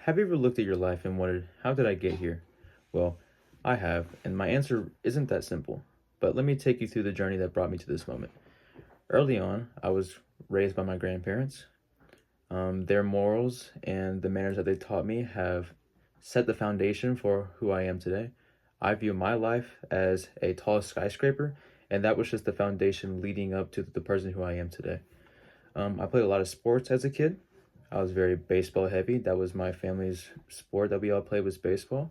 Have you ever looked at your life and wondered, how did I get here? Well, I have, and my answer isn't that simple. But let me take you through the journey that brought me to this moment. Early on, I was raised by my grandparents. Their morals and the manners that they taught me have set the foundation for who I am today. I view my life as a tall skyscraper, and that was just the foundation leading up to the person who I am today. I played a lot of sports as a kid. I was very baseball heavy. That was my family's sport that we all played was baseball.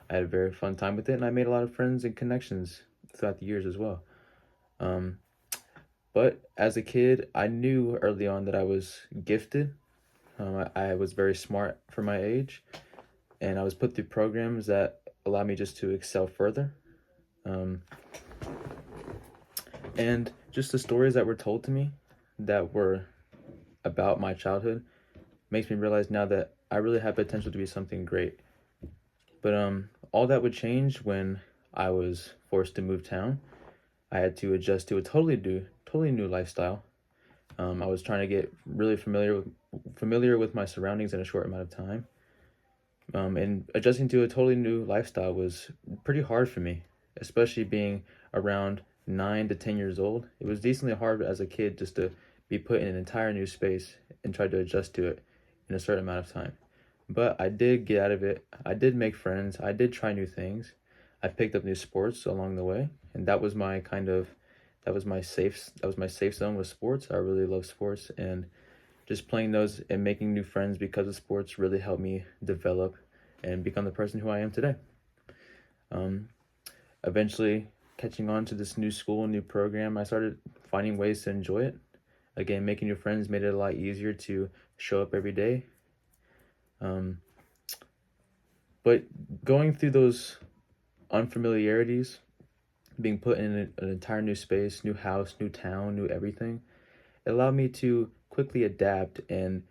I had a very fun time with it, and I made a lot of friends and connections throughout the years as well. Um, but as a kid, I knew early on that I was gifted. I was very smart for my age, and I was put through programs that allowed me just to excel further. Um, and just the stories that were told to me that were about my childhood makes me realize now that I really have potential to be something great. But all that would change when I was forced to move town. I had to adjust to a totally new lifestyle. I was trying to get really familiar with my surroundings in a short amount of time. And adjusting to a totally new lifestyle was pretty hard for me, especially being around 9 to 10 years old. It was decently hard as a kid just to be put in an entire new space and try to adjust to it in a certain amount of time. But I did get out of it. I did make friends. I did try new things. I picked up new sports along the way, and that was my safe zone with sports. I really love sports, and just playing those and making new friends because of sports really helped me develop and become the person who I am today. Um, Eventually, catching on to this new school, new program, I started finding ways to enjoy it. Again, making new friends made it a lot easier to show up every day. Um, but going through those unfamiliarities, being put in an entire new space, new house, new town, new everything, it allowed me to quickly adapt and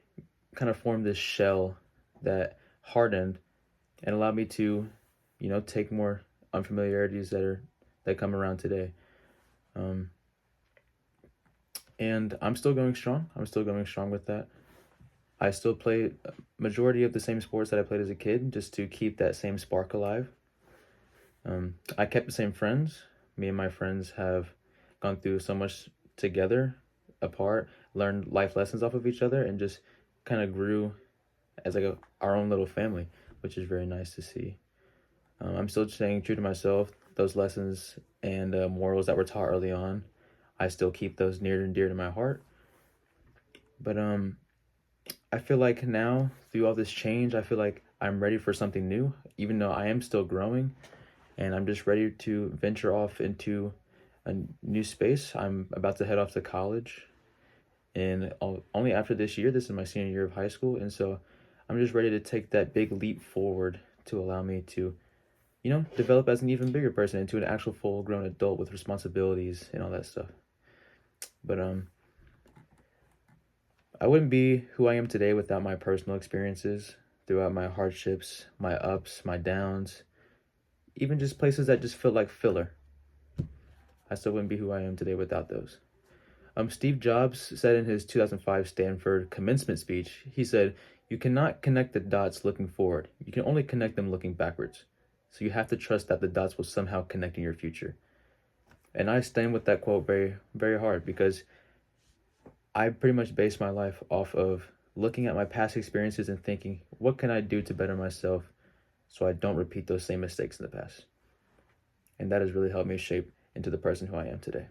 kind of form this shell that hardened and allowed me to, take more unfamiliarities that come around today. Um, and I'm still going strong. I'm still going strong with that. I still play a majority of the same sports that I played as a kid just to keep that same spark alive. I kept the same friends. Me and my friends have gone through so much together, apart, learned life lessons off of each other, and just kind of grew as like our own little family, which is very nice to see. I'm still staying true to myself. Those lessons and morals that were taught early on, I still keep those near and dear to my heart. But I feel like now, through all this change, I feel like I'm ready for something new, even though I am still growing, and I'm just ready to venture off into a new space. I'm about to head off to college, and only after this year, this is my senior year of high school, and so I'm just ready to take that big leap forward to allow me to, develop as an even bigger person into an actual full-grown adult with responsibilities and all that stuff. But I wouldn't be who I am today without my personal experiences throughout my hardships, my ups, my downs, even just places that just feel like filler. I still wouldn't be who I am today without those. Steve Jobs said in his 2005 Stanford commencement speech, he said, "You cannot connect the dots looking forward. You can only connect them looking backwards. So you have to trust that the dots will somehow connect in your future." And I stand with that quote very, very hard because I pretty much base my life off of looking at my past experiences and thinking, what can I do to better myself so I don't repeat those same mistakes in the past? And that has really helped me shape into the person who I am today.